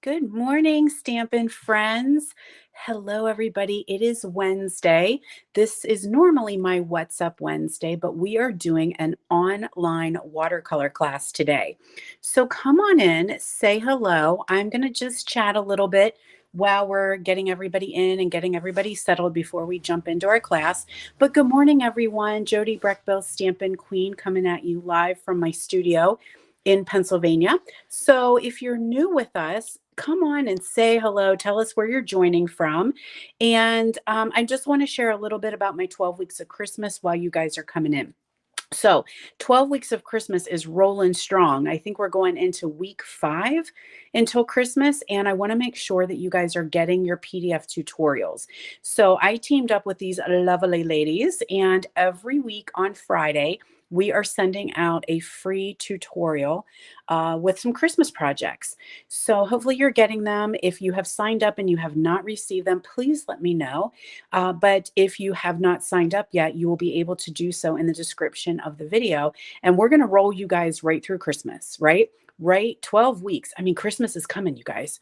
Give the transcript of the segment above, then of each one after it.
Good morning, Stampin' friends. Hello, everybody. It is Wednesday. This is normally my What's Up Wednesday, but we are doing an online watercolor class today. So come on in, say hello. I'm going to just chat a little bit while we're getting everybody in and getting everybody settled before we jump into our class. But good morning, everyone. Jody Brechbill, Stampin' Queen, coming at you live from my studio in Pennsylvania. So if you're new with us, come on and say hello. Tell us where you're joining from. And I just want to share a little bit about my 12 weeks of Christmas while you guys are coming in. So 12 weeks of Christmas is rolling strong. I think we're going into week 5 until Christmas, and I want to make sure that you guys are getting your PDF tutorials. So I teamed up with these lovely ladies, and every week on Friday, we are sending out a free tutorial with some Christmas projects. So hopefully you're getting them. If you have signed up and you have not received them, please let me know. But if you have not signed up yet, you will be able to do so in the description of the video. And we're going to roll you guys right through Christmas, right? Right? 12 weeks. I mean, Christmas is coming, you guys.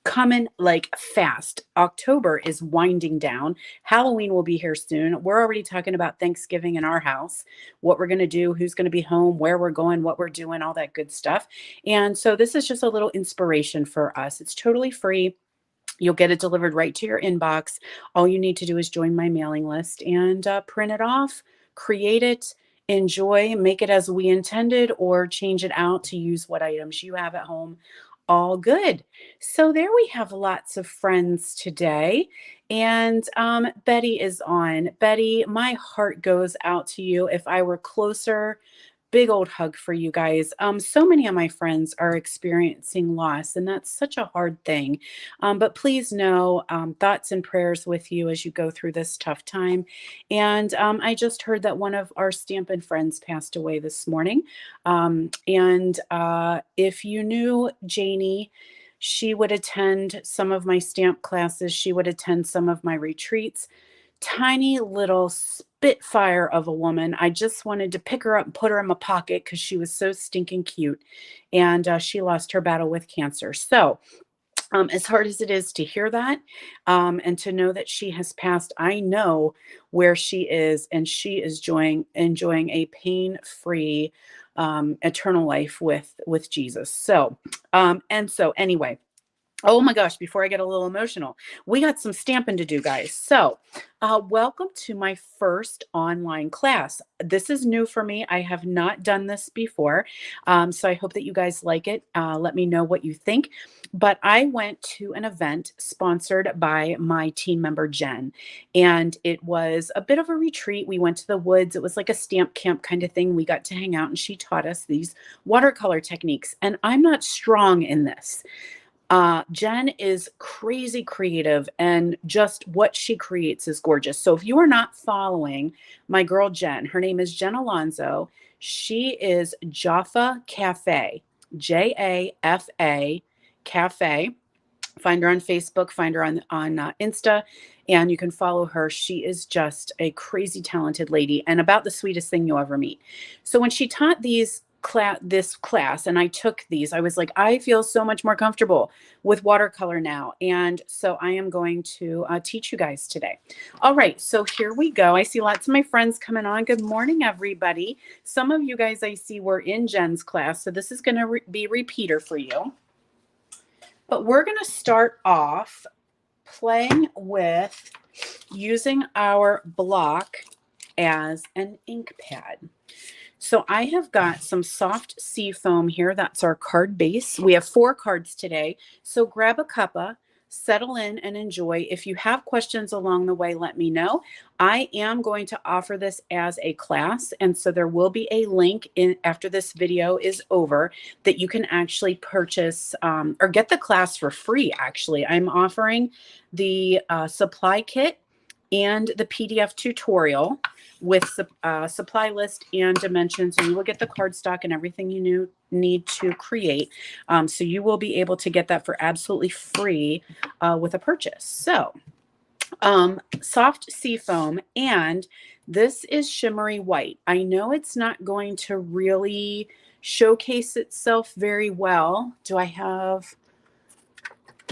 Coming like fast. October is winding down. Halloween will be here soon. We're already talking about Thanksgiving in our house, what we're going to do, who's going to be home, where we're going, what we're doing, all that good stuff. And so this is just a little inspiration for us. It's totally free. You'll get it delivered right to your inbox. All you need to do is join my mailing list and print it off, create it, enjoy, make it as we intended, or change it out to use what items you have at home. All good. So there we have lots of friends today. And Betty is on. Betty, my heart goes out to you. If I were closer, big old hug for you guys. So many of my friends are experiencing loss, and that's such a hard thing. But please know thoughts and prayers with you as you go through this tough time. And I just heard that one of our Stampin' friends passed away this morning. If you knew Janie, she would attend some of my stamp classes. She would attend some of my retreats. Tiny little spitfire of a woman. I just wanted to pick her up and put her in my pocket because she was so stinking cute. And she lost her battle with cancer. So, as hard as it is to hear that and to know that she has passed, I know where she is, and she is enjoying a pain-free eternal life with Jesus. So anyway, oh my gosh, before I get a little emotional, we got some stamping to do, guys. So, welcome to my first online class. This is new for me. I have not done this before. So, I hope that you guys like it. Let me know what you think. But I went to an event sponsored by my team member, Jen, and it was a bit of a retreat. We went to the woods. It was like a stamp camp kind of thing. We got to hang out, and she taught us these watercolor techniques. And I'm not strong in this. Jen is crazy creative, and just what she creates is gorgeous. So if you are not following my girl Jen, her name is Jen Alonzo. She is Jaffa Cafe, Jafa Cafe. Find her on Facebook, find her on Insta, and you can follow her. She is just a crazy talented lady and about the sweetest thing you'll ever meet. So when she taught this class and I took these, I was like, I feel so much more comfortable with watercolor now. And so I am going to teach you guys today. All right, so here we go. I see lots of my friends coming on. Good morning, everybody. Some of you guys I see were in Jen's class, so this is going to be repeater for you. But we're going to start off playing with using our block as an ink pad. So I have got some soft sea foam here. That's our card base. We have 4 cards today. So grab a cuppa, settle in and enjoy. If you have questions along the way, let me know. I am going to offer this as a class. And so there will be a link in after this video is over that you can actually purchase or get the class for free. Actually, I'm offering the supply kit and the PDF tutorial with supply list and dimensions, and you will get the cardstock and everything you need to create. So you will be able to get that for absolutely free with a purchase. So soft sea foam, and this is shimmery white. I know it's not going to really showcase itself very well. Do I have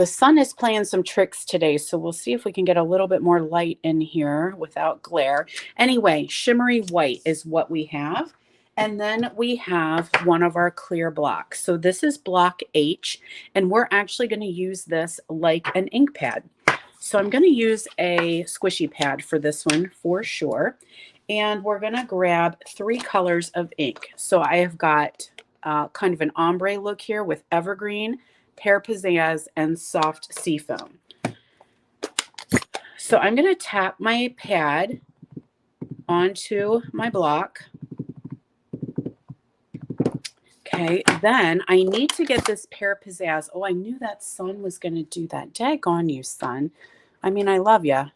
The sun is playing some tricks today, so we'll see if we can get a little bit more light in here without glare. Anyway, shimmery white is what we have. And then we have one of our clear blocks. So this is block H, and we're actually going to use this like an ink pad. So I'm going to use a squishy pad for this one for sure. And we're going to grab 3 colors of ink. So I have got kind of an ombre look here with evergreen, pear pizzazz, and soft seafoam. So I'm going to tap my pad onto my block. Okay, then I need to get this pear pizzazz. Oh, I knew that sun was going to do that. Daggone you, sun. I mean, I love you,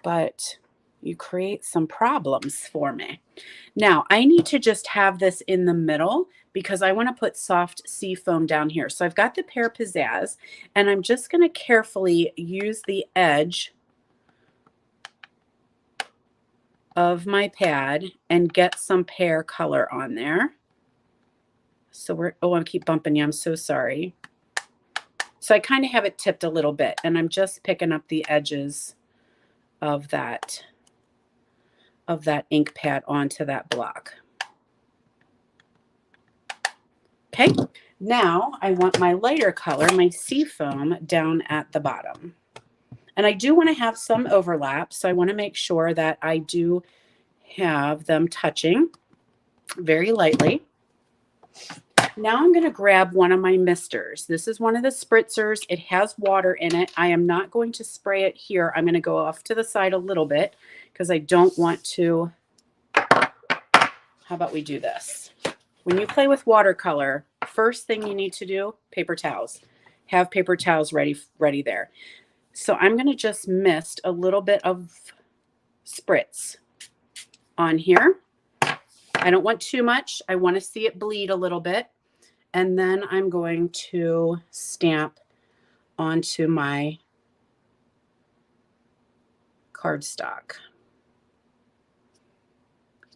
but you create some problems for me. Now, I need to just have this in the middle because I want to put soft seafoam down here. So I've got the pear pizzazz, and I'm just going to carefully use the edge of my pad and get some pear color on there. So we're, oh, I keep bumping you. I'm so sorry. So I kind of have it tipped a little bit, and I'm just picking up the edges of that ink pad onto that block. Okay, now I want my lighter color, my seafoam, down at the bottom. And I do want to have some overlap, so I want to make sure that I do have them touching very lightly. Now I'm going to grab one of my misters. This is one of the spritzers. It has water in it. I am not going to spray it here. I'm going to go off to the side a little bit because I don't want to. How about we do this? When you play with watercolor, first thing you need to do, paper towels. Have paper towels ready there. So I'm going to just mist a little bit of spritz on here. I don't want too much. I want to see it bleed a little bit. And then I'm going to stamp onto my cardstock.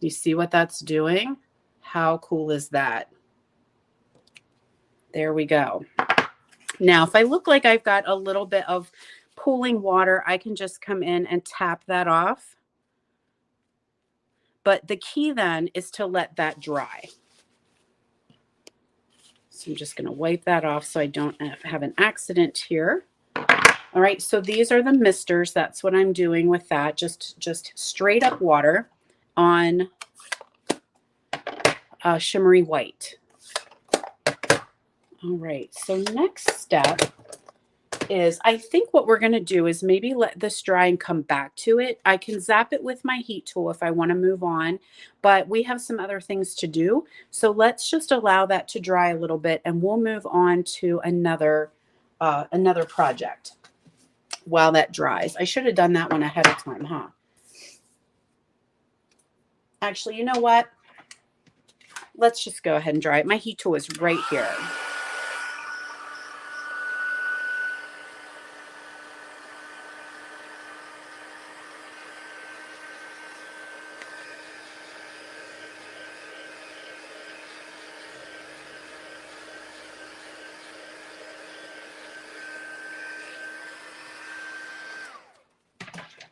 You see what that's doing? How cool is that? There we go. Now, if I look like I've got a little bit of pooling water, I can just come in and tap that off. But the key then is to let that dry. So I'm just going to wipe that off so I don't have an accident here. All right, so these are the misters. That's what I'm doing with that. Just straight up water on shimmery white. All right, so next step is, I think what we're going to do is maybe let this dry and come back to it. I can zap it with my heat tool if I want to move on, but we have some other things to do. So let's just allow that to dry a little bit, and we'll move on to another project while that dries. I should have done that one ahead of time, huh? Actually, you know what? Let's just go ahead and dry it. My heat tool is right here.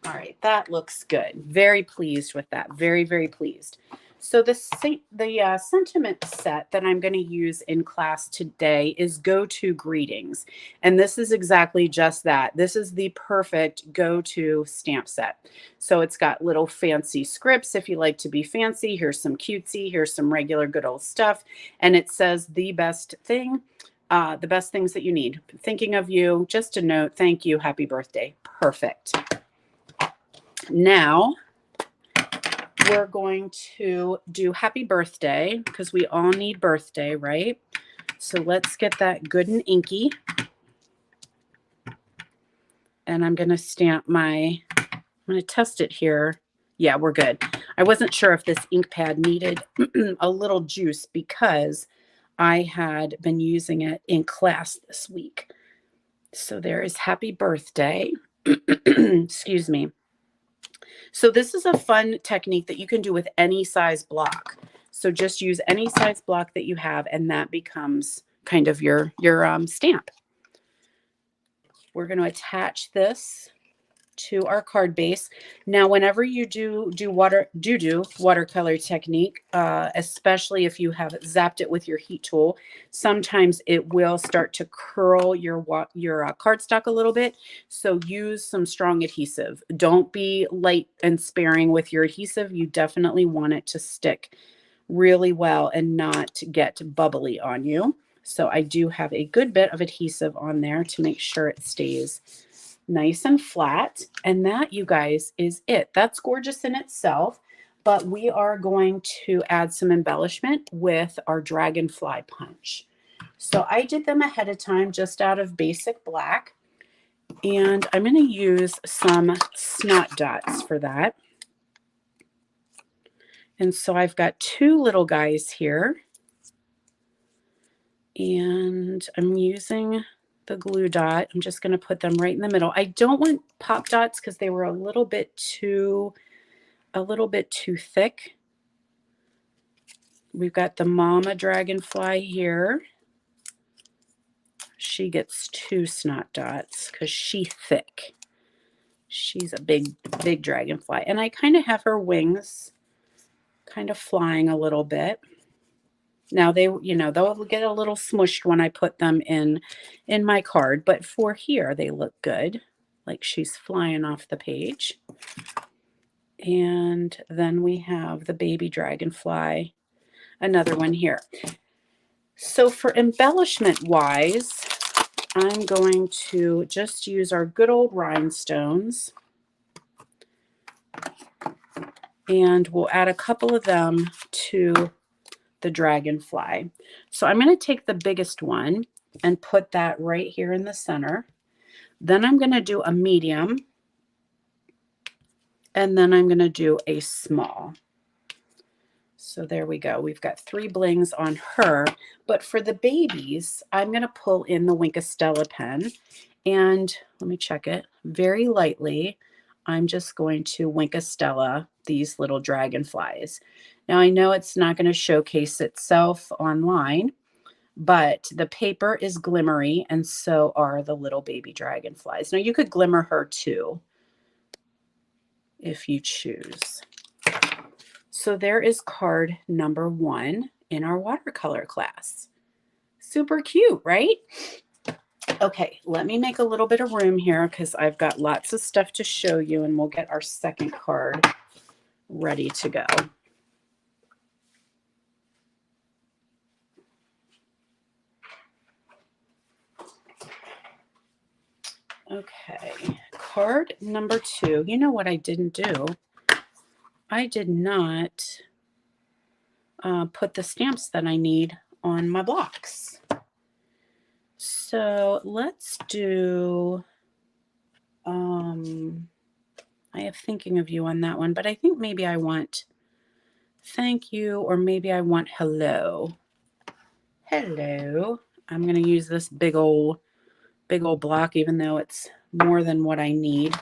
All right, that looks good. Very pleased with that. Very, very pleased. So the sentiment set that I'm going to use in class today is go-to greetings. And this is exactly just that. This is the perfect go-to stamp set. So it's got little fancy scripts if you like to be fancy. Here's some cutesy. Here's some regular good old stuff. And it says the best things that you need. Thinking of you, just a note, thank you, happy birthday. Perfect. Now we're going to do happy birthday because we all need birthday, right? So let's get that good and inky. And I'm going to stamp I'm going to test it here. Yeah, we're good. I wasn't sure if this ink pad needed a little juice because I had been using it in class this week. So there is happy birthday. Excuse me. So this is a fun technique that you can do with any size block. So just use any size block that you have, and that becomes kind of your stamp. we're going to attach this to our card base. Now, whenever you do watercolor technique, especially if you have zapped it with your heat tool, sometimes it will start to curl your cardstock a little bit. So use some strong adhesive. Don't be light and sparing with your adhesive. You definitely want it to stick really well and not get bubbly on you. So I do have a good bit of adhesive on there to make sure it stays nice and flat. And that, you guys, is it. That's gorgeous in itself, but we are going to add some embellishment with our dragonfly punch. So I did them ahead of time just out of basic black, and I'm going to use some snot dots for that. And so I've got two little guys here, and I'm using the glue dot. I'm just going to put them right in the middle. I don't want pop dots because they were a little bit too thick. We've got the mama dragonfly here. She gets two snot dots because she's thick. She's a big dragonfly. And I kind of have her wings kind of flying a little bit. Now they'll get a little smushed when I put them in my card, but for here they look good, like she's flying off the page. And then we have the baby dragonfly, another one here. So for embellishment wise, I'm going to just use our good old rhinestones, and we'll add a couple of them to the dragonfly. So I'm going to take the biggest one and put that right here in the center. Then I'm going to do a medium, and then I'm going to do a small. So there we go. We've got 3 blings on her, but for the babies, I'm going to pull in the Wink of Stella pen, and let me check it very lightly. I'm just going to Wink of Stella these little dragonflies. Now I know it's not going to showcase itself online, but the paper is glimmery, and so are the little baby dragonflies. Now you could glimmer her too if you choose. So there is card number 1 in our watercolor class. Super cute, right? Okay, let me make a little bit of room here because I've got lots of stuff to show you, and we'll get our second card ready to go. Okay, card number 2. You know what I didn't do? I did not put the stamps that I need on my blocks. So let's do, I have thinking of you on that one, but I think maybe I want thank you, or maybe I want hello. Hello. I'm going to use this big old block, even though it's more than what I need.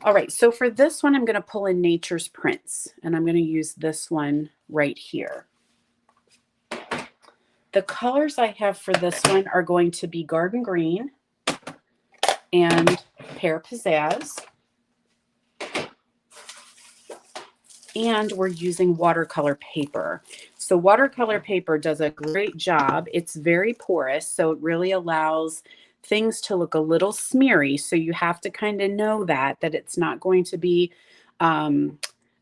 All right, so for this one, I'm going to pull in Nature's Prints, and I'm going to use this one right here. The colors I have for this one are going to be Garden Green and Pear Pizzazz. And we're using watercolor paper. So watercolor paper does a great job. It's very porous, so it really allows things to look a little smeary. So you have to kind of know that it's not going to be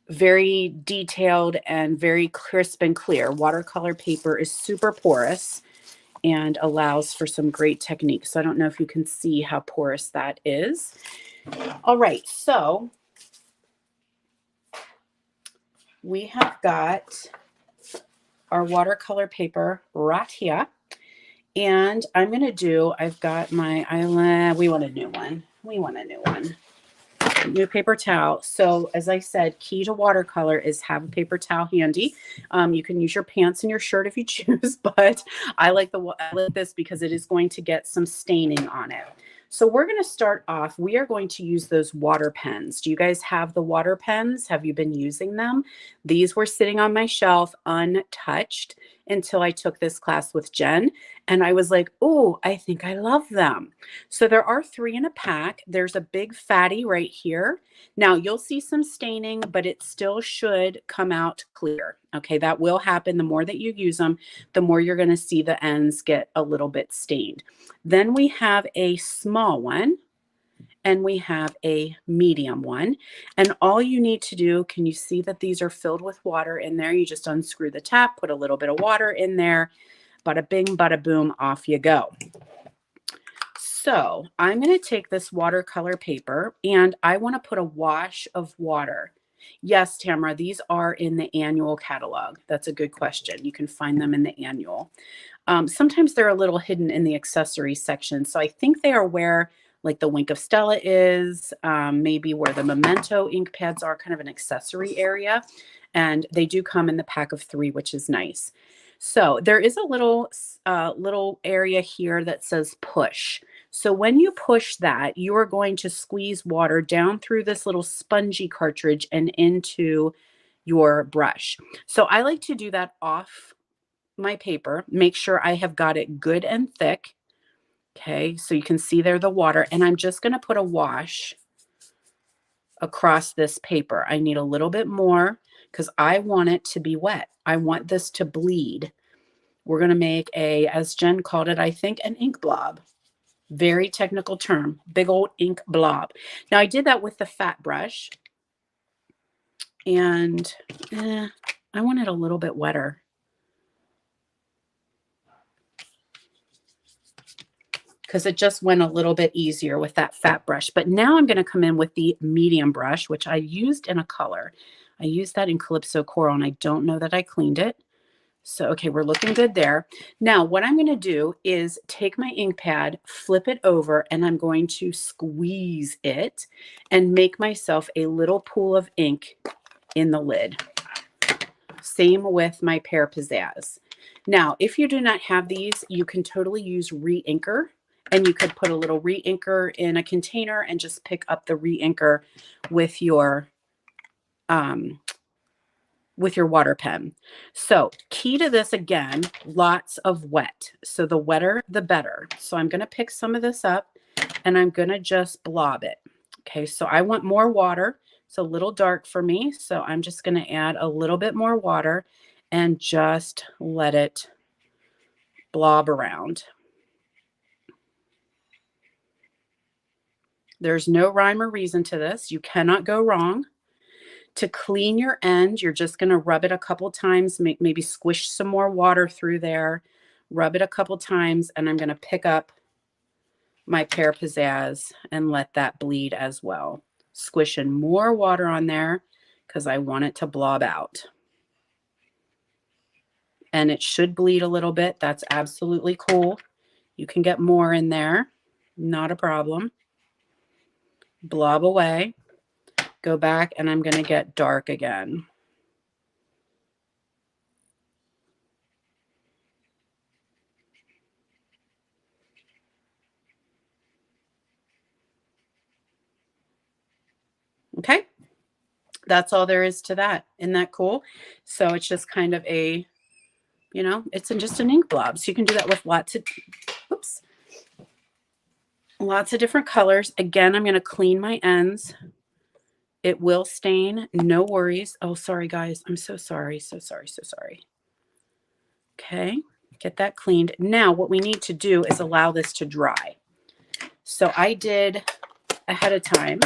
very detailed and very crisp and clear. Watercolor paper is super porous and allows for some great technique. So I don't know if you can see how porous that is. All right, so we have got our watercolor paper right here. And I'm going to do, I've got my eyeliner. We want a new one. New paper towel. So as I said, key to watercolor is have a paper towel handy. You can use your pants and your shirt if you choose, but I like this because it is going to get some staining on it. So we're going to start off, we are going to use those water pens. Do you guys have the water pens? Have you been using them? These were sitting on my shelf untouched, until I took this class with Jen. And I was like, oh, I think I love them. So there are 3 in a pack. There's a big fatty right here. Now you'll see some staining, but it still should come out clear. Okay, that will happen. The more that you use them, the more you're going to see the ends get a little bit stained. Then we have a small one. And we have a medium one. And all you need to do, can you see that these are filled with water in there? You just unscrew the tap, put a little bit of water in there, bada bing, bada boom, off you go. So I'm going to take this watercolor paper and I want to put a wash of water. Yes, Tamara, these are in the annual catalog. That's a good question. You can find them in the annual. Sometimes they're a little hidden in the accessories section. So I think they are where like the Wink of Stella is, maybe where the Memento ink pads are, kind of an accessory area. And they do come in the pack of 3, which is nice. So there is a little area here that says push. So when you push that, you are going to squeeze water down through this little spongy cartridge and into your brush. So I like to do that off my paper, make sure I have got it good and thick. Okay, so you can see there the water, and I'm just going to put a wash across this paper. I need a little bit more because I want it to be wet. I want this to bleed. We're going to make a, as Jen called it, I think, an ink blob. Very technical term, big old ink blob. Now I did that with the fat brush, and I want it a little bit wetter. Because it just went a little bit easier with that fat brush. But now I'm going to come in with the medium brush, which I used in a color. I used that in Calypso Coral, and I don't know that I cleaned it. So, okay, we're looking good there. Now, what I'm going to do is take my ink pad, flip it over, and I'm going to squeeze it and make myself a little pool of ink in the lid. Same with my Pear Pizzazz. Now, if you do not have these, you can totally use re-inker. And you could put a little re-inker in a container and just pick up the re-inker with your water pen. So key to this again, lots of wet. So the wetter, the better. So I'm going to pick some of this up and I'm going to just blob it. Okay, so I want more water. It's a little dark for me. So I'm just going to add a little bit more water and just let it blob around. There's no rhyme or reason to this. You cannot go wrong. To clean your end, you're just going to rub it a couple times, maybe squish some more water through there, rub it a couple times, and I'm going to pick up my Pear Pizzazz and let that bleed as well. Squishing more water on there because I want it to blob out. And it should bleed a little bit. That's absolutely cool. You can get more in there. Not a problem. Blob away, go back, and I'm going to get dark again. Okay, that's all there is to that. Isn't that cool? So it's just kind of a, you know, it's just an ink blob. So you can do that with lots of, oops, lots of different colors. Again, I'm going to clean my ends. It will stain, no worries. Oh, sorry, guys. I'm so sorry. So sorry. So sorry. Okay, get that cleaned. Now what we need to do is allow this to dry. So I did ahead of time.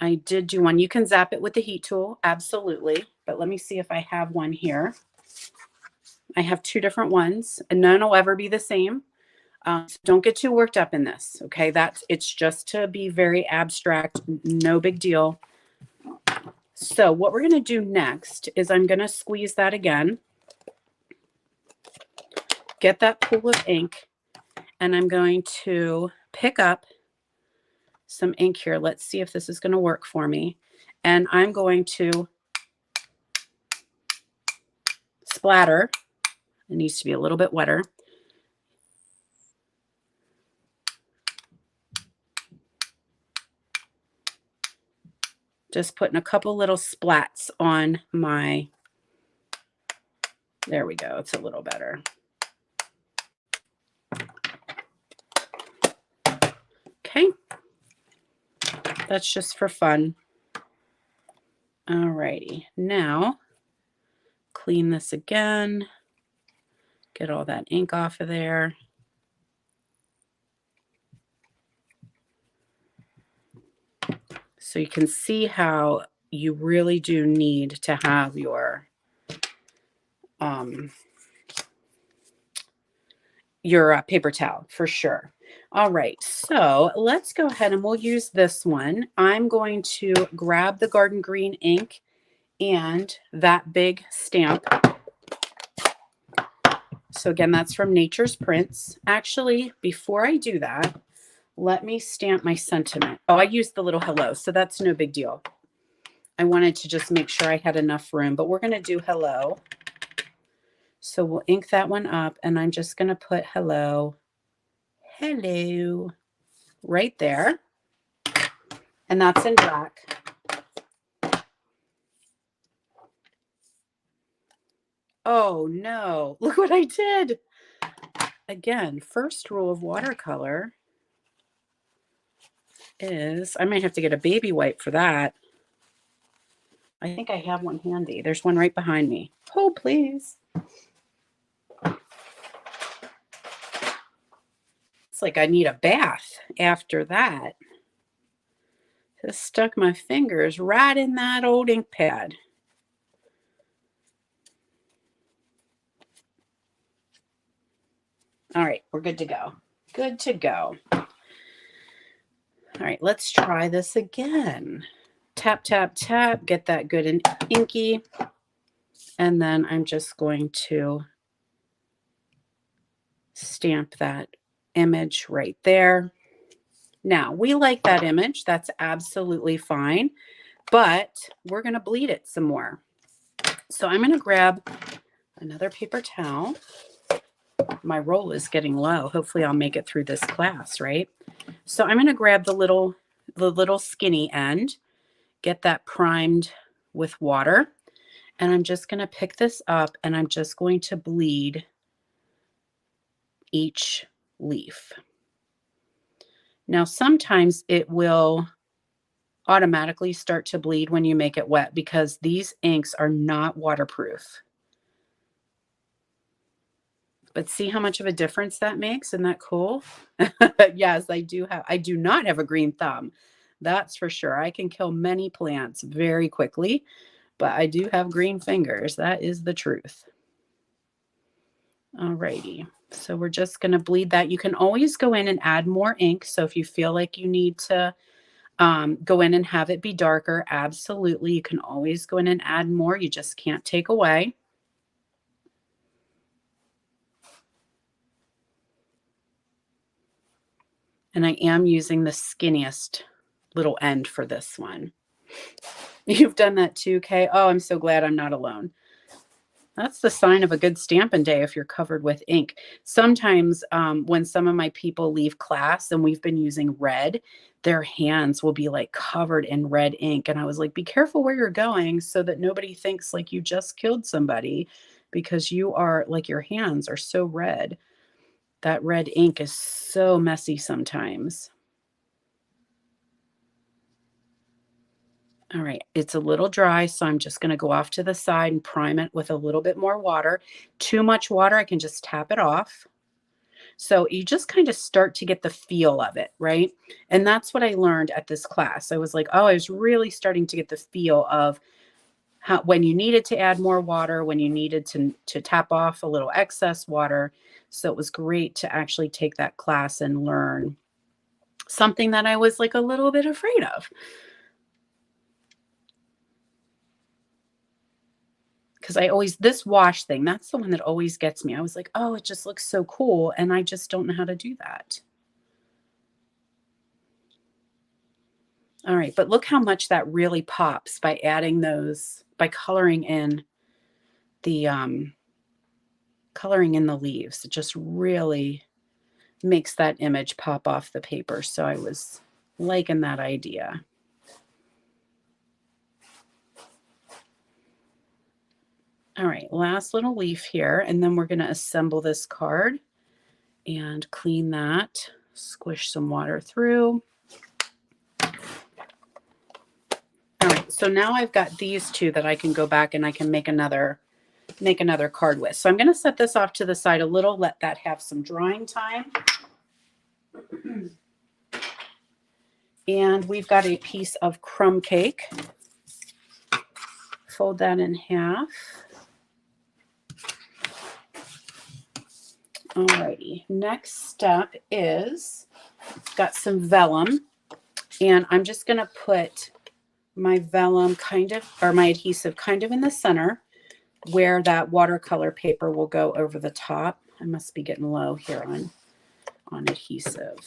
I did do one. You can zap it with the heat tool, absolutely. But let me see if I have one here. I have 2 different ones, and none will ever be the same. So don't get too worked up in this, okay? It's just to be very abstract, no big deal. So what we're going to do next is I'm going to squeeze that again, get that pool of ink, and I'm going to pick up some ink here. Let's see if this is going to work for me. And I'm going to splatter. It needs to be a little bit wetter. Just putting a couple little splats on my There we go. It's a little better. Okay. That's just for fun. All righty. Now, clean this again. Get all that ink off of there. So you can see how you really do need to have your paper towel for sure. All right, so let's go ahead and we'll use this one. I'm going to grab the garden green ink and that big stamp. So again, that's from Nature's Prints. Actually, before I do that, let me stamp my sentiment. Oh, I used the little hello, so that's no big deal. I wanted to just make sure I had enough room, but we're going to do hello. So we'll ink that one up, and I'm just going to put hello right there. And that's in black. Oh no, look what I did. Again, first rule of watercolor is, I might have to get a baby wipe for that. I think I have one handy. There's one right behind me. Oh, please. It's like I need a bath after that. Just stuck my fingers right in that old ink pad. All right, we're good to go. Good to go. All right, let's try this again. Tap, tap, tap, get that good and inky. And then I'm just going to stamp that image right there. Now, we like that image. That's absolutely fine. But we're going to bleed it some more. So I'm going to grab another paper towel. My roll is getting low. Hopefully I'll make it through this class, right? So I'm going to grab the little skinny end, get that primed with water, and I'm just going to pick this up and I'm just going to bleed each leaf. Now, sometimes it will automatically start to bleed when you make it wet because these inks are not waterproof. But see how much of a difference that makes? Isn't that cool? Yes, I do not have a green thumb. That's for sure. I can kill many plants very quickly, but I do have green fingers. That is the truth. All righty. So we're just going to bleed that. You can always go in and add more ink. So if you feel like you need to go in and have it be darker, absolutely. You can always go in and add more. You just can't take away. And I am using the skinniest little end for this one. You've done that too, Kay? Oh, I'm so glad I'm not alone. That's the sign of a good Stampin' Day if you're covered with ink. Sometimes when some of my people leave class and we've been using red, their hands will be like covered in red ink. And I was like, be careful where you're going so that nobody thinks like you just killed somebody because you are like your hands are so red. That red ink is so messy sometimes. All right, it's a little dry, so I'm just going to go off to the side and prime it with a little bit more water. Too much water, I can just tap it off. So you just kind of start to get the feel of it, right? And that's what I learned at this class. I was like, oh, I was really starting to get the feel of how, when you needed to add more water, when you needed to tap off a little excess water. So it was great to actually take that class and learn something that I was like a little bit afraid of. Because this wash thing, that's the one that always gets me. I was like, oh, it just looks so cool. And I just don't know how to do that. All right, but look how much that really pops by adding those, by coloring in the leaves. It just really makes that image pop off the paper. So I was liking that idea. All right, last little leaf here, and then we're going to assemble this card and clean that, squish some water through. All right, so now I've got these two that I can go back and I can make another card with. So I'm going to set this off to the side a little, let that have some drying time. And we've got a piece of crumb cake. Fold that in half. Alrighty, next step is got some vellum, and I'm just going to put my vellum my adhesive kind of in the center where that watercolor paper will go over the top. I must be getting low here on adhesive.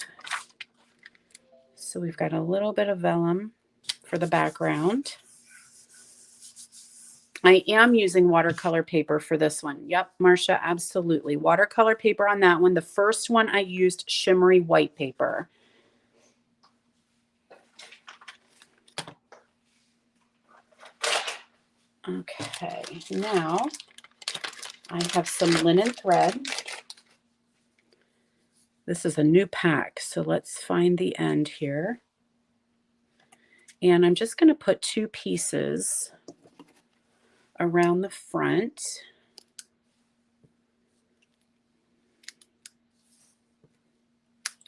So we've got a little bit of vellum for the background. I am using watercolor paper for this one. Yep, Marcia, absolutely. Watercolor paper on that one. The first one I used shimmery white paper. Okay, now I have some linen thread. This is a new pack, so let's find the end here. And I'm just going to put two pieces around the front.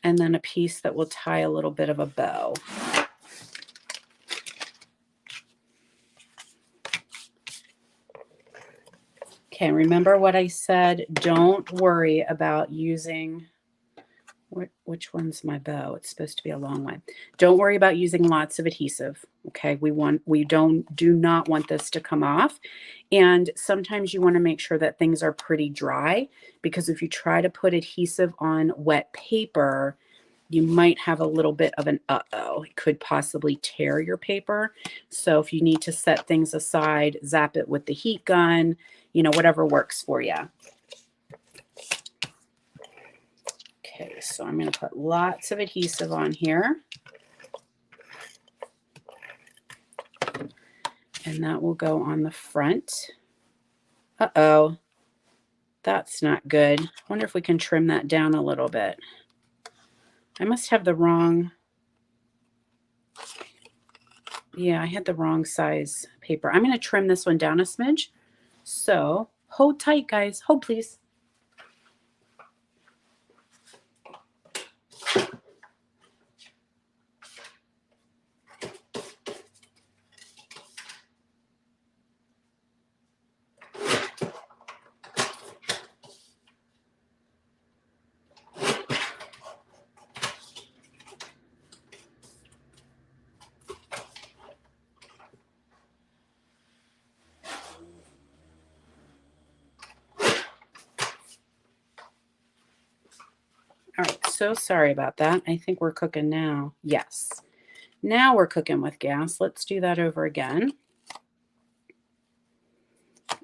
And then a piece that will tie a little bit of a bow. Okay, remember what I said? Don't worry about using, which one's my bow? It's supposed to be a long one. Don't worry about using lots of adhesive. Okay, we do not want this to come off. And sometimes you want to make sure that things are pretty dry, because if you try to put adhesive on wet paper, you might have a little bit of an uh-oh. It could possibly tear your paper. So if you need to set things aside, zap it with the heat gun, whatever works for you. Okay, so I'm going to put lots of adhesive on here. And that will go on the front. Uh-oh, that's not good. I wonder if we can trim that down a little bit. I must have the wrong, yeah, I had the wrong size paper. I'm going to trim this one down a smidge. So hold tight, guys. Hold, please. All right, so sorry about that. I think we're cooking now. Yes. Now we're cooking with gas. Let's do that over again.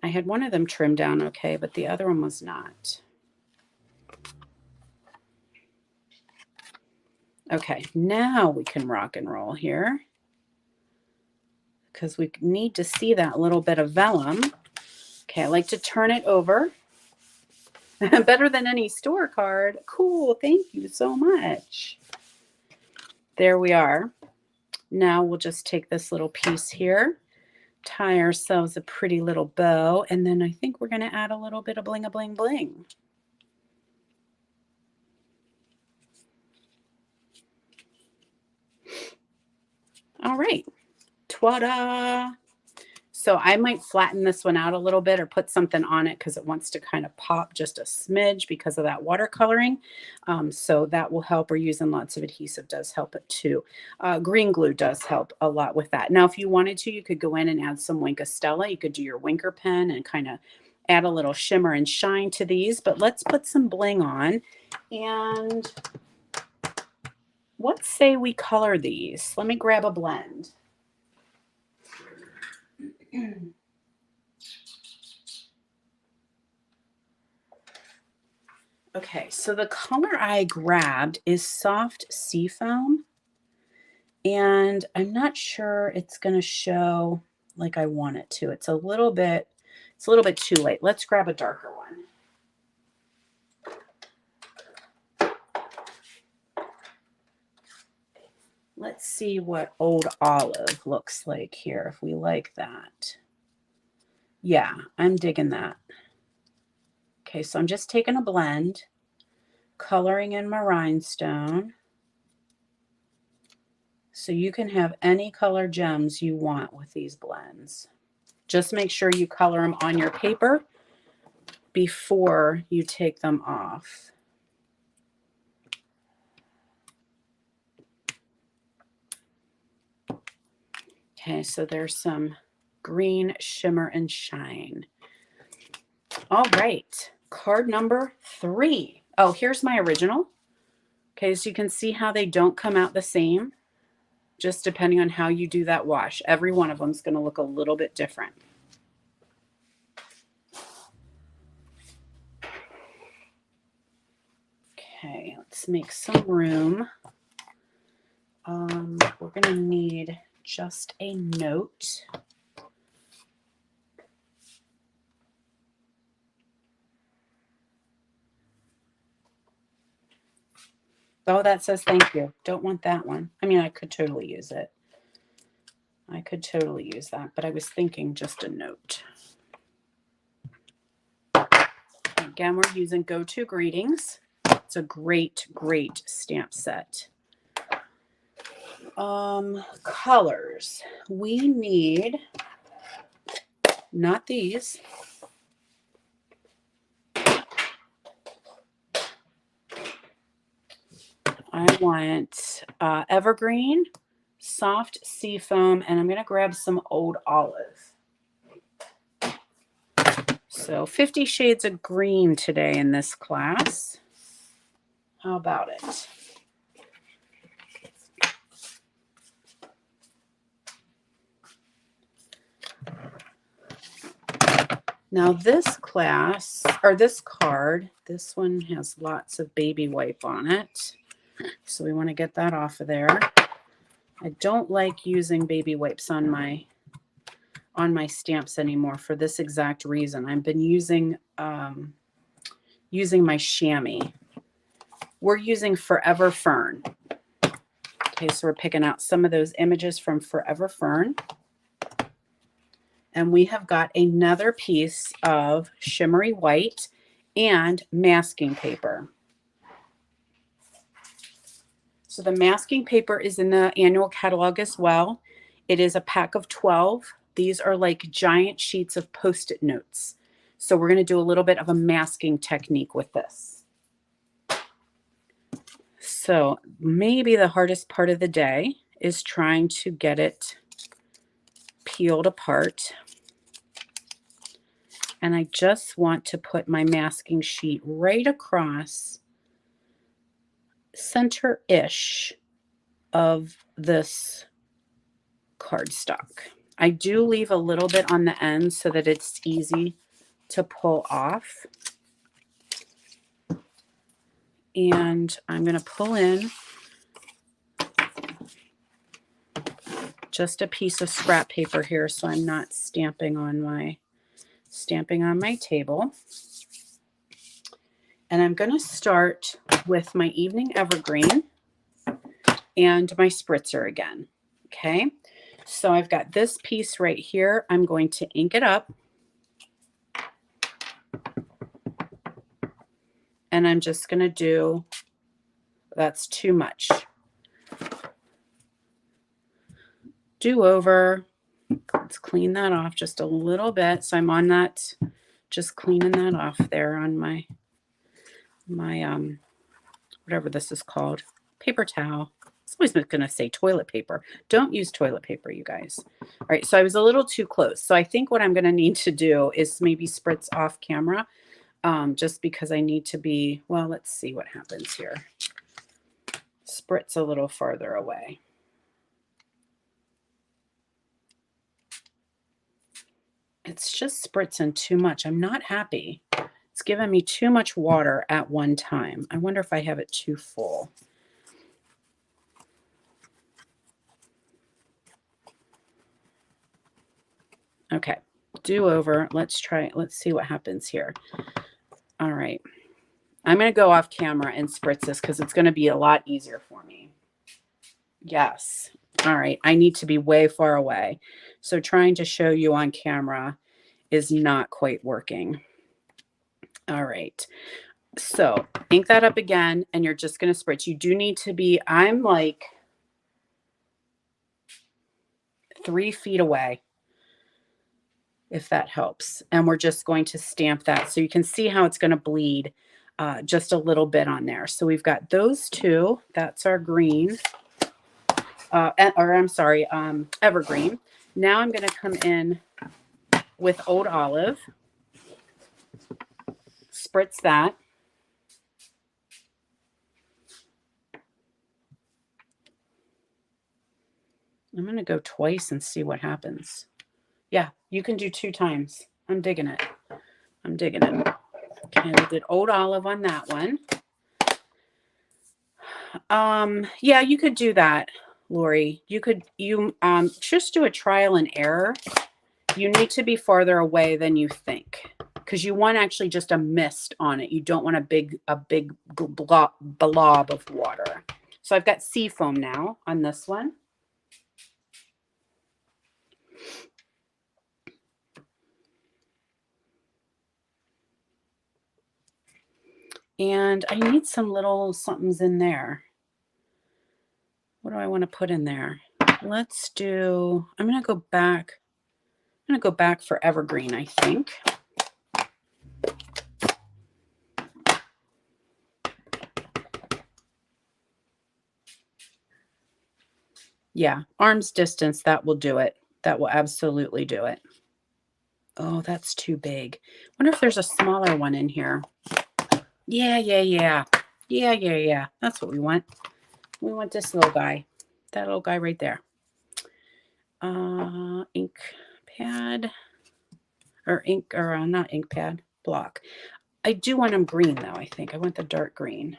I had one of them trimmed down okay, but the other one was not. Okay, now we can rock and roll here, because we need to see that little bit of vellum. Okay, I like to turn it over. Better than any store card. Cool, thank you so much. There we are. Now we'll just take this little piece here, tie ourselves a pretty little bow, and then I think we're going to add a little bit of bling-a-bling-bling. All right, ta-da! So I might flatten this one out a little bit or put something on it because it wants to kind of pop just a smidge because of that watercoloring. So that will help, or using lots of adhesive does help it too. Green glue does help a lot with that. Now, if you wanted to, you could go in and add some Wink Stella. You could do your Winker pen and kind of add a little shimmer and shine to these. But let's put some bling on. And let's say we color these. Let me grab a blend. Okay, so the color I grabbed is Soft Seafoam, and I'm not sure it's going to show like I want it to. It's It's a little bit too late. Let's grab a darker one. Let's see what Old Olive looks like here, if we like that. Yeah, I'm digging that. Okay, so I'm just taking a blend, coloring in my rhinestone. So you can have any color gems you want with these blends. Just make sure you color them on your paper before you take them off. Okay, so there's some green shimmer and shine. All right, card number 3. Oh, here's my original. Okay, so you can see how they don't come out the same, just depending on how you do that wash. Every one of them is going to look a little bit different. Okay, let's make some room. We're going to need just a note. Oh, that says thank you. Don't want that one. I mean, I could totally use it. I could totally use that, but I was thinking just a note. Again, we're using Go To Greetings. It's a great, great stamp set. Colors. We need, not these. I want Evergreen, Soft Seafoam, and I'm going to grab some Old Olive. So 50 shades of green today in this class. How about it? Now this class, or this card, this one has lots of baby wipe on it. So we want to get that off of there. I don't like using baby wipes on my stamps anymore for this exact reason. I've been using my chamois. We're using Forever Fern. Okay, so we're picking out some of those images from Forever Fern. And we have got another piece of shimmery white and masking paper. So the masking paper is in the annual catalog as well. It is a pack of 12. These are like giant sheets of Post-it notes. So we're going to do a little bit of a masking technique with this. So maybe the hardest part of the day is trying to get it peeled apart. And I just want to put my masking sheet right across center-ish of this cardstock. I do leave a little bit on the end so that it's easy to pull off. And I'm going to pull in just a piece of scrap paper here so I'm not stamping on my table. And I'm going to start with my Evening Evergreen and my spritzer again. Okay, so I've got this piece right here. I'm going to ink it up. And I'm just going to do, that's too much. Do over. Let's clean that off just a little bit. So I'm on that, just cleaning that off there on my whatever this is called, paper towel. It's always going to say toilet paper. Don't use toilet paper, you guys. All right, so I was a little too close. So I think what I'm going to need to do is maybe spritz off camera, just because I need to be, well, let's see what happens here. Spritz a little farther away. It's just spritzing too much. I'm not happy. It's giving me too much water at one time. I wonder if I have it too full. Okay, do over. Let's try it. Let's see what happens here. All right. I'm going to go off camera and spritz this because it's going to be a lot easier for me. Yes. All right. I need to be way far away. So trying to show you on camera is not quite working. All right. So ink that up again, and you're just going to spritz. You do need to be, I'm like 3 feet away, if that helps. And we're just going to stamp that. So you can see how it's going to bleed just a little bit on there. So we've got those two. That's our green. Or I'm sorry, evergreen. Now I'm going to come in with Old Olive. Spritz that. I'm going to go twice and see what happens. Yeah, you can do 2 times. I'm digging it. I'm digging it. Okay, we did Old Olive on that one. Yeah, you could do that, Lori. You just do a trial and error. You need to be farther away than you think because you want actually just a mist on it. You don't want a big blob of water. So I've got sea foam now on this one. And I need some little somethings in there. What do I want to put in there? Let's do, I'm going to go back. I'm going to go back for evergreen, I think. Yeah, arm's distance, that will do it. That will absolutely do it. Oh, that's too big. Wonder if there's a smaller one in here. Yeah. That's what we want. We want this little guy. That little guy right there. Ink pad. Or ink, or not ink pad, block. I do want them green though, I think. I want the dark green.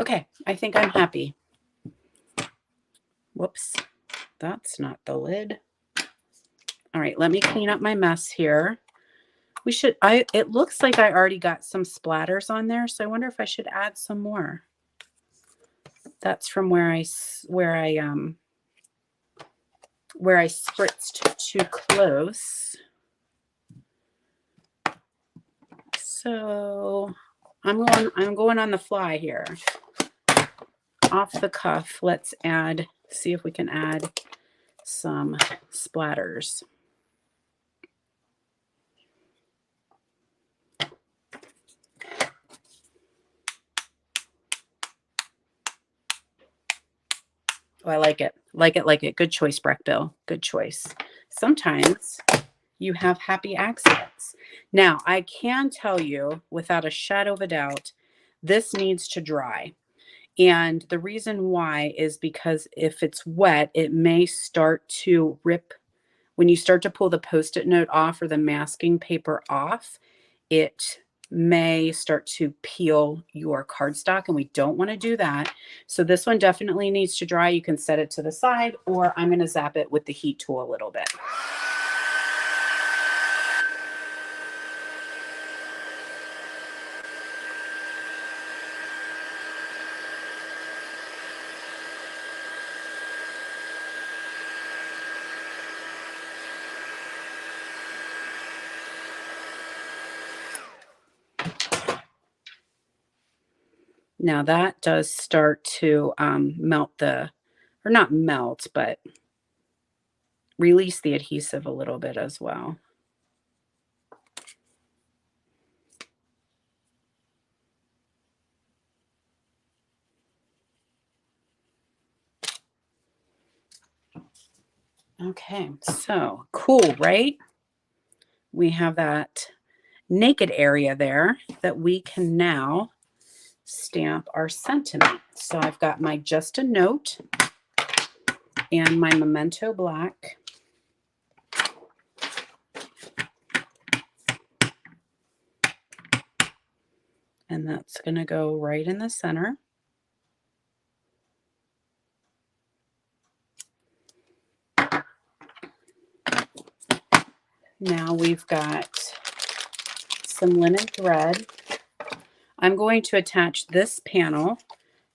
Okay, I think I'm happy. Whoops, that's not the lid. All right, let me clean up my mess here. We should, it looks like I already got some splatters on there, so I wonder if I should add some more. That's from where I spritzed too close. So I'm going on the fly here. Off the cuff, let's see if we can add some splatters. Oh, I like it. Like it. Good choice, Brechbill. Good choice. Sometimes you have happy accidents. Now, I can tell you without a shadow of a doubt, this needs to dry. And the reason why is because if it's wet, it may start to rip. When you start to pull the Post-it note off or the masking paper off, it may start to peel your cardstock, and we don't want to do that. So this one definitely needs to dry. You can set it to the side, or I'm going to zap it with the heat tool a little bit. Now that does start to melt or not melt, but release the adhesive a little bit as well. Okay, so cool, right? We have that naked area there that we can now stamp our sentiment. So I've got my Just a Note and my Memento Black. And that's going to go right in the center. Now we've got some linen thread. I'm going to attach this panel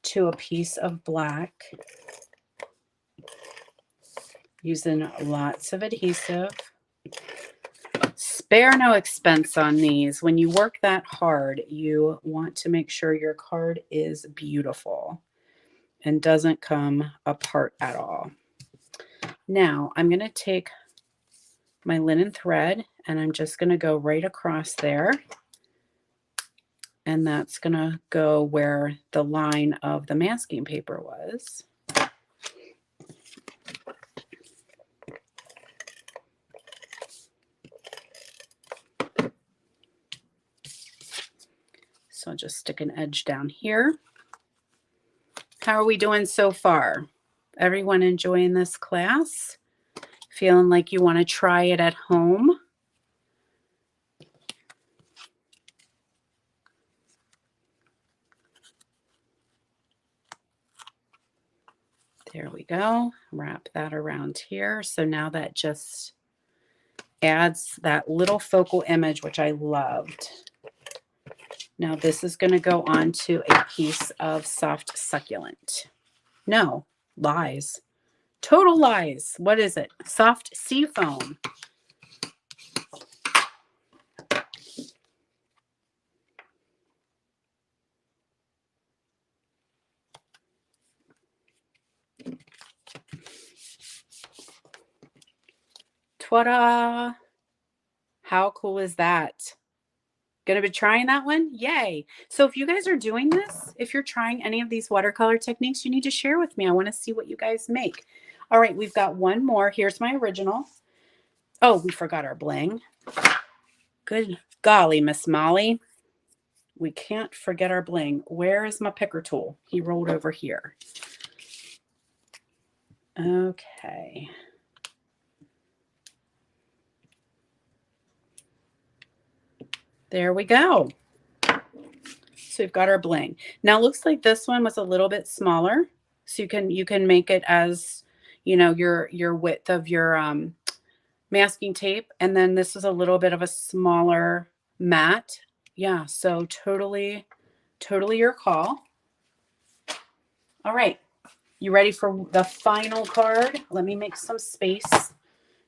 to a piece of black using lots of adhesive. Spare no expense on these. When you work that hard, you want to make sure your card is beautiful and doesn't come apart at all. Now I'm going to take my linen thread and I'm just going to go right across there. And that's going to go where the line of the masking paper was. So I'll just stick an edge down here. How are we doing so far? Everyone enjoying this class? Feeling like you want to try it at home? There we go. Wrap that around here. So now that just adds that little focal image, which I loved. Now this is going to go onto a piece of soft succulent. No, lies. Total lies. What is it? Soft sea foam. Ta-da! How cool is that? Gonna be trying that one? Yay. So if you guys are doing this, if you're trying any of these watercolor techniques, you need to share with me. I want to see what you guys make. All right, we've got one more. Here's my original. Oh, we forgot our bling. Good golly, Miss Molly. We can't forget our bling. Where is my picker tool? He rolled over here. Okay. There we go. So we've got our bling. Now it looks like this one was a little bit smaller. So you can make it as, you know, your width of your masking tape. And then this is a little bit of a smaller mat. Yeah, so totally your call. All right. You ready for the final card? Let me make some space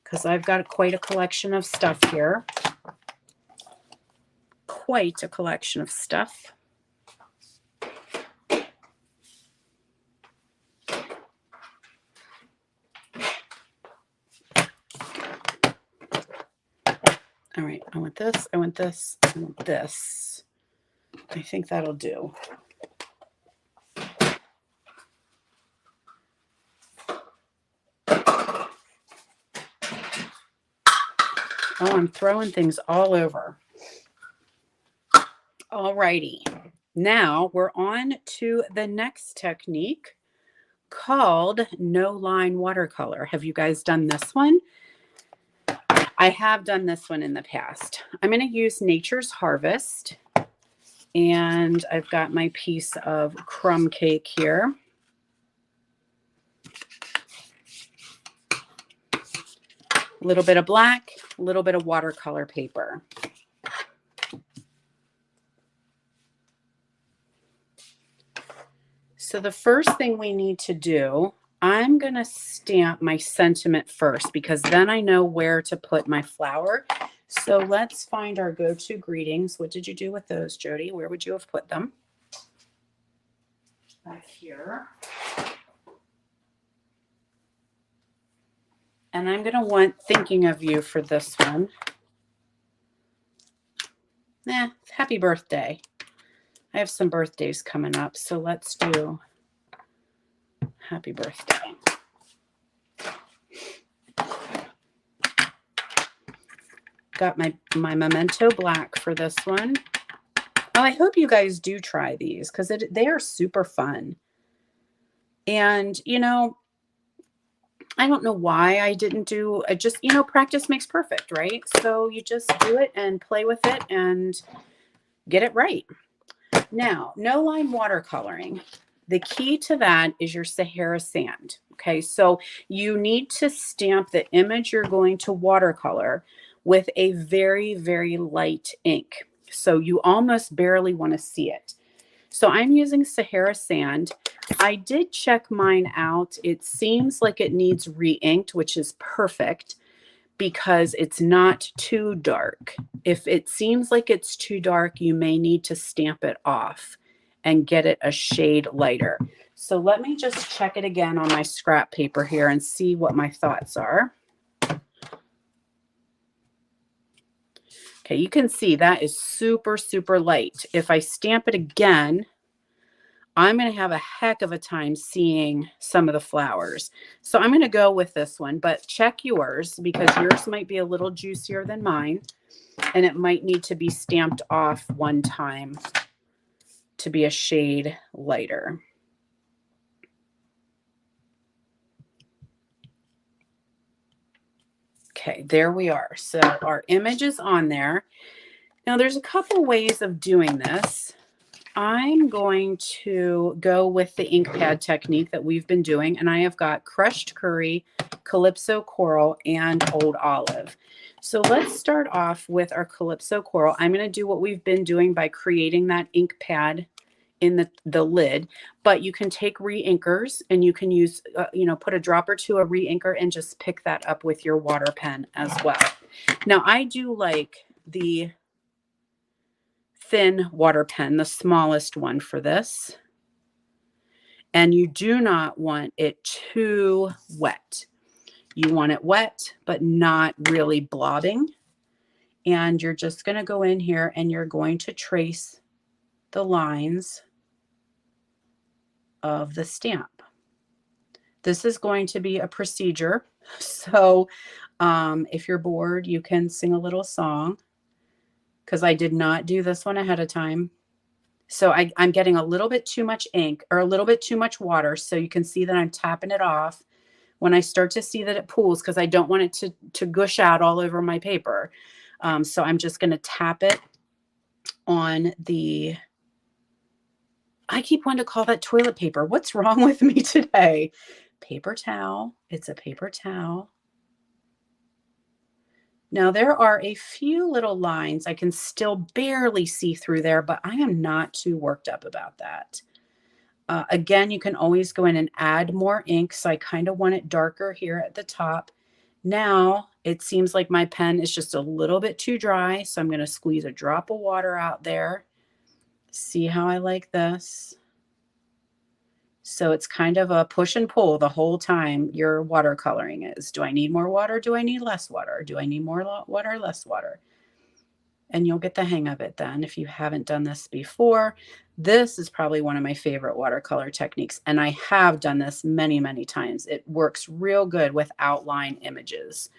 because I've got quite a collection of stuff here. Quite a collection of stuff. All right, I want this, I want this, I want this. I think that'll do. Oh, I'm throwing things all over. All righty. Now we're on to the next technique called no line watercolor. Have you guys done this one? I have done this one in the past. I'm going to use Nature's Harvest. And I've got my piece of crumb cake here. A little bit of black, a little bit of watercolor paper. So the first thing we need to do, I'm going to stamp my sentiment first because then I know where to put my flower. So let's find our go-to greetings. What did you do with those, Jody? Where would you have put them? Back here. And I'm going to want thinking of you for this one. Happy birthday. I have some birthdays coming up, so let's do happy birthday. Got my Memento Black for this one. Oh, I hope you guys do try these because they are super fun. And, you know, I don't know why I didn't do it. Just, you know, practice makes perfect, right? So you just do it and play with it and get it right. Now, no line watercoloring. The key to that is your Sahara sand. Okay, so you need to stamp the image you're going to watercolor with a very, very light ink. So you almost barely want to see it. So I'm using Sahara sand. I did check mine out. It seems like it needs re-inked, which is perfect because it's not too dark. If it seems like it's too dark, you may need to stamp it off and get it a shade lighter. So let me just check it again on my scrap paper here and see what my thoughts are. Okay, you can see that is super, super light. If I stamp it again, I'm going to have a heck of a time seeing some of the flowers. So I'm going to go with this one, but check yours because yours might be a little juicier than mine and it might need to be stamped off one time to be a shade lighter. Okay, there we are. So our image is on there. Now there's a couple ways of doing this. I'm going to go with the ink pad technique that we've been doing, and I have got crushed curry, calypso coral, and old olive. So let's start off with our calypso coral. I'm going to do what we've been doing by creating that ink pad in the lid, but you can take re-inkers and you can use, put a drop or two of re-inker and just pick that up with your water pen as well. Now I do like the thin water pen, the smallest one for this. And you do not want it too wet. You want it wet, but not really blobbing. And you're just going to go in here and you're going to trace the lines of the stamp. This is going to be a procedure. So if you're bored, you can sing a little song because I did not do this one ahead of time. So I'm getting a little bit too much ink or a little bit too much water. So you can see that I'm tapping it off when I start to see that it pools because I don't want it to gush out all over my paper. So I'm just going to tap it on the, I keep wanting to call that toilet paper. What's wrong with me today? Paper towel. It's a paper towel. Now there are a few little lines I can still barely see through there, but I am not too worked up about that. Again, you can always go in and add more ink. So I kind of want it darker here at the top. Now it seems like my pen is just a little bit too dry. So I'm going to squeeze a drop of water out there. See how I like this? So it's kind of a push and pull the whole time you're watercoloring is. Do I need more water? Do I need less water? Do I need more water, less water? And you'll get the hang of it then if you haven't done this before. This is probably one of my favorite watercolor techniques. And I have done this many, many times. It works real good with outline images.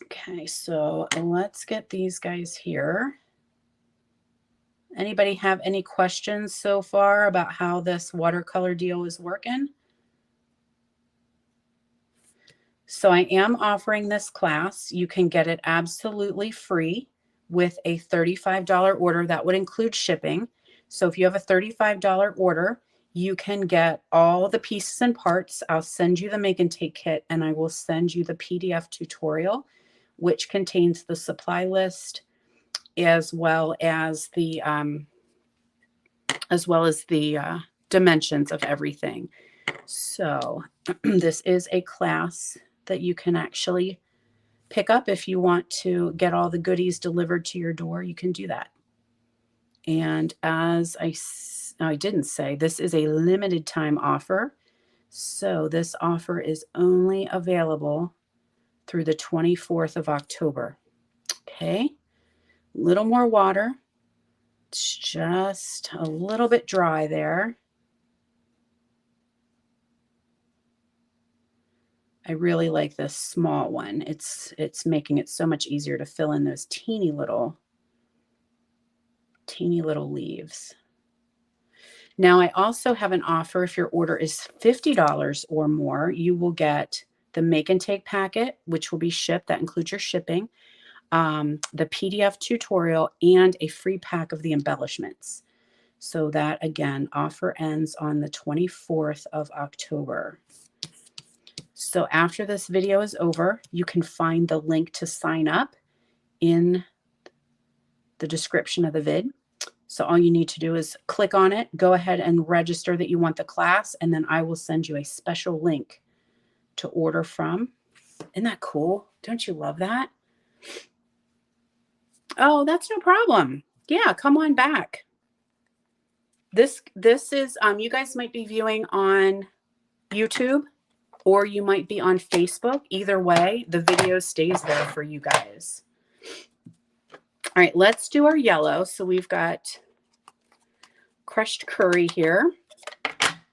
Okay, so let's get these guys here. Anybody have any questions so far about how this watercolor deal is working? So I am offering this class. You can get it absolutely free with a $35 order. That would include shipping. So if you have a $35 order, you can get all the pieces and parts. I'll send you the make and take kit, and I will send you the PDF tutorial, which contains the supply list as well as the dimensions of everything. So this is a class that you can actually pick up if you want to get all the goodies delivered to your door. You can do that. And as I didn't say, this is a limited time offer. So this offer is only available through the 24th of October. Okay, a little more water. It's just a little bit dry there. I really like this small one. It's making it so much easier to fill in those teeny little leaves. Now I also have an offer. If your order is $50 or more, you will get the make and take packet, which will be shipped. That includes your shipping, the PDF tutorial, and a free pack of the embellishments. So that, again, offer ends on the 24th of October. So after this video is over, you can find the link to sign up in the description of the vid. So all you need to do is click on it, go ahead and register that you want the class, and then I will send you a special link to order from. Isn't that cool? Don't you love that? Oh, that's no problem. Yeah, come on back. This is, you guys might be viewing on YouTube or you might be on Facebook. Either way, the video stays there for you guys. All right, let's do our yellow. So we've got crushed curry here.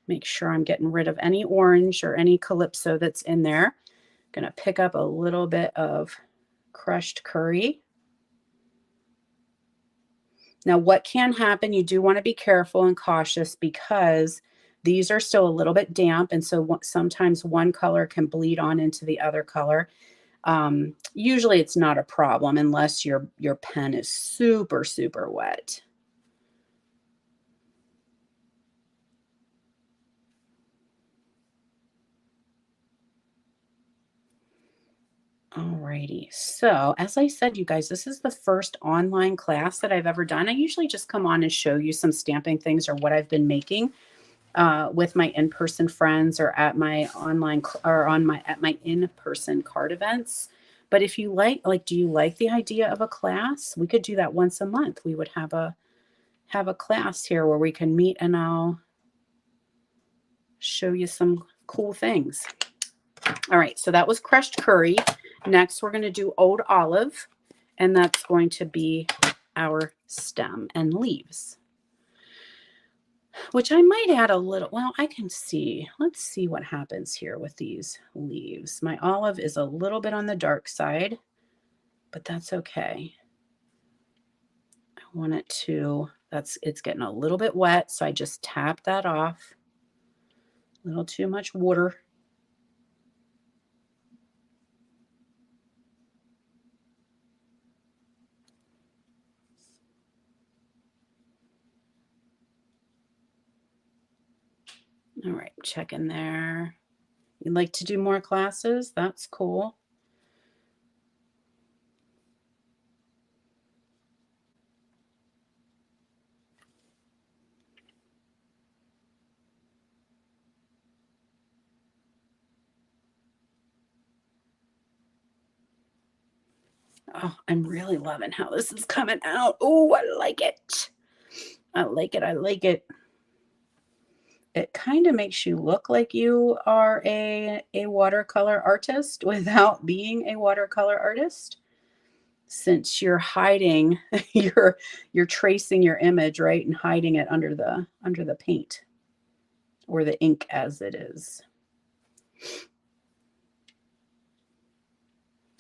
Make sure I'm getting rid of any orange or any calypso that's in there. Going to pick up a little bit of crushed curry. Now, what can happen, you do want to be careful and cautious because these are still a little bit damp, and so sometimes one color can bleed on into the other color. Usually it's not a problem unless your pen is super, super wet. Alrighty, so as I said, you guys, this is the first online class that I've ever done. I usually just come on and show you some stamping things or what I've been making with my in-person friends or at my online or at my in-person card events. But if you like, do you like the idea of a class? We could do that once a month. We would have a class here where we can meet and I'll show you some cool things. All right, so that was crushed curry. Next, we're going to do old olive, and that's going to be our stem and leaves, which I might add a little. Well, I can see. Let's see what happens here with these leaves. My olive is a little bit on the dark side, but that's okay. I want it to, it's getting a little bit wet, so I just tap that off. A little too much water. All right, check in there. You'd like to do more classes? That's cool. Oh, I'm really loving how this is coming out. Oh, I like it. I like it. I like it. It kind of makes you look like you are a watercolor artist without being a watercolor artist, since you're hiding, you're tracing your image, right, and hiding it under the paint or the ink as it is.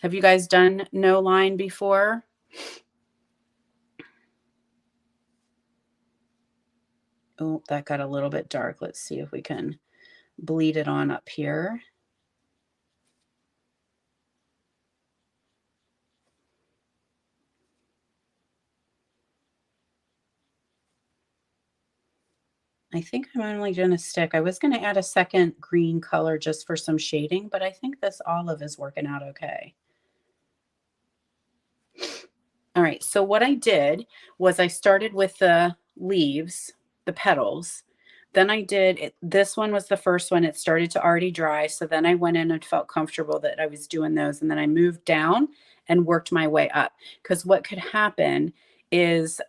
Have you guys done no line before? Oh, that got a little bit dark. Let's see if we can bleed it on up here. I think I'm only going to stick. I was going to add a second green color just for some shading, but I think this olive is working out okay. All right, so what I did was I started with the leaves, the petals. Then I did it. This one was the first one. It started to already dry. So then I went in and felt comfortable that I was doing those. And then I moved down and worked my way up. Because what could happen is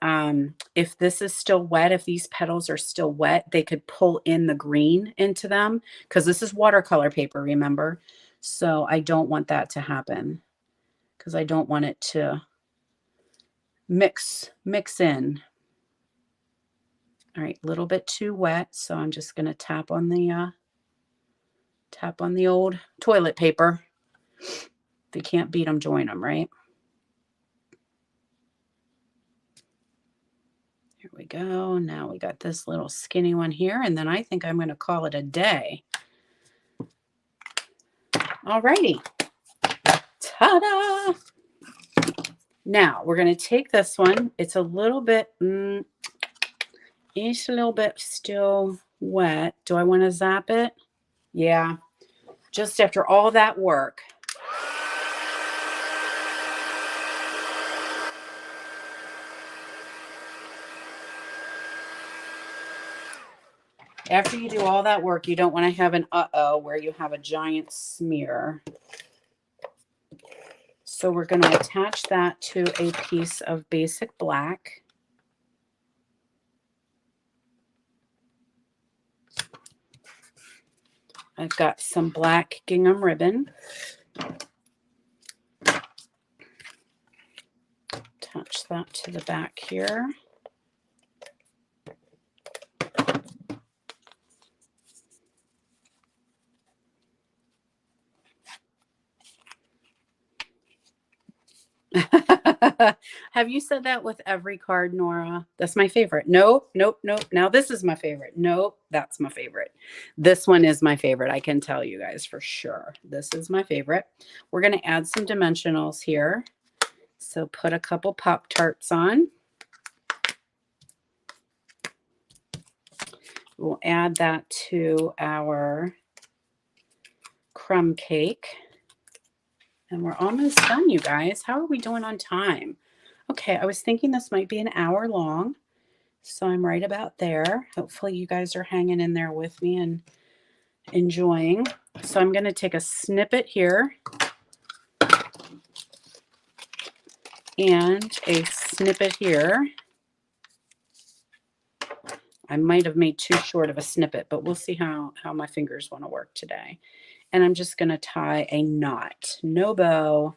if this is still wet, if these petals are still wet, they could pull in the green into them. Because this is watercolor paper, remember? So I don't want that to happen. Because I don't want it to mix in. All right, a little bit too wet, so I'm just going to tap on the old toilet paper. If you can't beat them, join them, right? Here we go. Now we got this little skinny one here, and then I think I'm going to call it a day. All righty. Ta-da! Now we're going to take this one. It's a little bit It's a little bit still wet. Do I want to zap it? Yeah. Just after all that work. After you do all that work, you don't want to have an uh-oh where you have a giant smear. So we're going to attach that to a piece of basic black. I've got some black gingham ribbon. Attach that to the back here. Have you said that with every card, Nora? That's my favorite. Nope, nope, nope. Now this is my favorite. Nope, that's my favorite. This one is my favorite. I can tell you guys for sure. This is my favorite. We're going to add some dimensionals here. So put a couple Pop-Tarts on. We'll add that to our crumb cake. And we're almost done, you guys. How are we doing on time? Okay, I was thinking this might be an hour long, so I'm right about there. Hopefully you guys are hanging in there with me and enjoying. So I'm going to take a snippet here and a snippet here. I might have made too short of a snippet, but we'll see how my fingers want to work today. And I'm just going to tie a knot. No bow,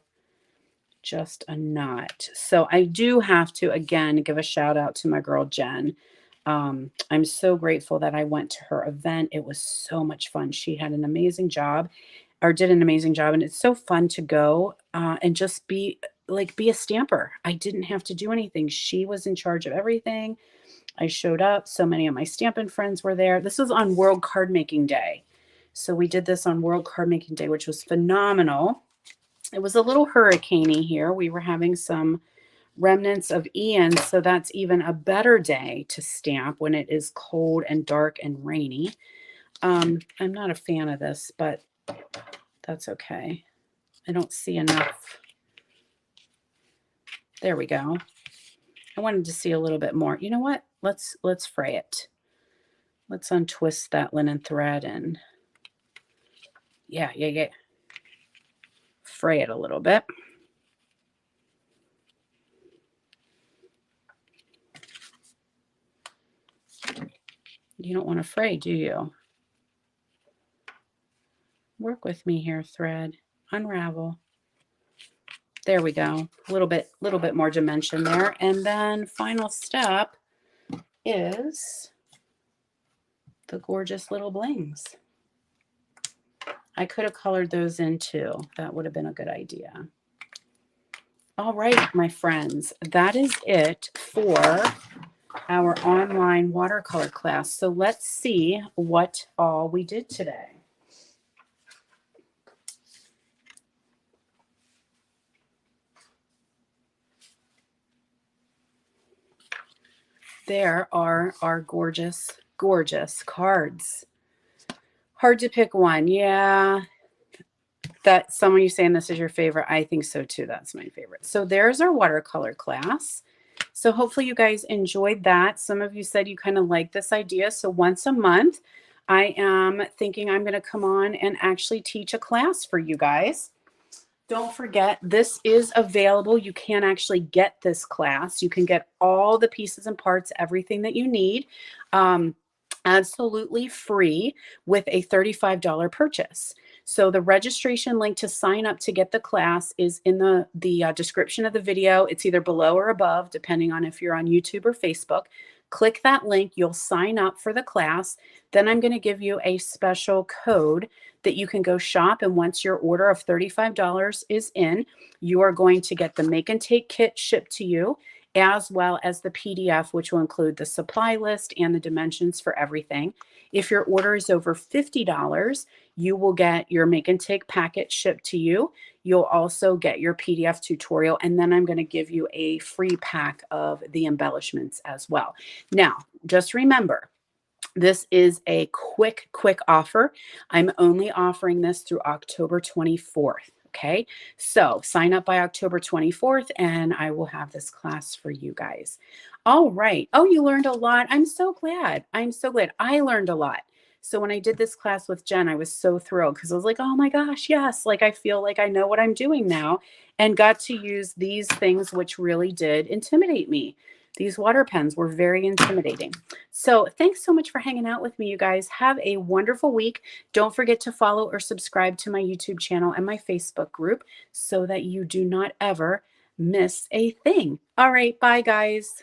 just a knot. So I do have to, again, give a shout out to my girl, Jen. I'm so grateful that I went to her event. It was so much fun. She had an amazing job, or did an amazing job. And it's so fun to go and just be a stamper. I didn't have to do anything. She was in charge of everything. I showed up. So many of my Stampin' friends were there. This was on World Card Making Day. So we did this on World Card Making Day, which was phenomenal. It was a little hurricaney here. We were having some remnants of Ian, so that's even a better day to stamp when it is cold and dark and rainy. I'm not a fan of this, but that's okay. I don't see enough. There we go. I wanted to see a little bit more. You know what? Let's fray it. Let's untwist that linen thread and yeah. Fray it a little bit. You don't want to fray, do you? Work with me here, thread. Unravel. There we go. A little bit more dimension there. And then final step is the gorgeous little blings. I could have colored those in too. That would have been a good idea. All right, my friends, that is it for our online watercolor class. So let's see what all we did today. There are our gorgeous, gorgeous cards. Hard to pick one. Yeah. That some of you saying this is your favorite. I think so too. That's my favorite. So there's our watercolor class. So hopefully you guys enjoyed that. Some of you said you kind of like this idea. So once a month, I am thinking I'm going to come on and actually teach a class for you guys. Don't forget, this is available. You can actually get this class. You can get all the pieces and parts, everything that you need, absolutely free with a $35 purchase. So the registration link to sign up to get the class is in the description of the video. It's either below or above, depending on if you're on YouTube or Facebook. Click that link. You'll sign up for the class. Then I'm going to give you a special code that you can go shop. And once your order of $35 is in, you are going to get the make and take kit shipped to you. as well as the PDF, which will include the supply list and the dimensions for everything. If your order is over $50, you will get your make and take packet shipped to you. You'll also get your PDF tutorial, and then I'm going to give you a free pack of the embellishments as well. Now, just remember, this is a quick offer. I'm only offering this through October 24th. Okay, so sign up by October 24th and I will have this class for you guys. All right. Oh, you learned a lot. I'm so glad. I'm so glad. I learned a lot. So when I did this class with Jen, I was so thrilled because I was like, oh my gosh, yes. Like I feel like I know what I'm doing now and got to use these things, which really did intimidate me. These water pens were very intimidating. So thanks so much for hanging out with me, you guys. Have a wonderful week. Don't forget to follow or subscribe to my YouTube channel and my Facebook group so that you do not ever miss a thing. All right, bye, guys.